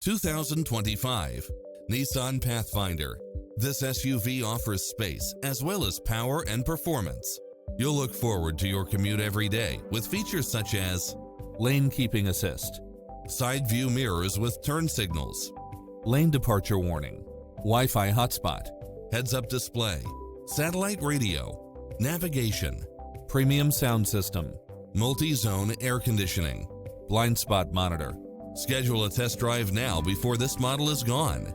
2025 Nissan Pathfinder. This SUV offers space as well as power and performance. You'll look forward to your commute every day with features such as lane keeping assist, side view mirrors with turn signals, lane departure warning, Wi-Fi hotspot, heads-up display, satellite radio, navigation, premium sound system, multi-zone air conditioning, blind spot monitor. Schedule a test drive now before this model is gone.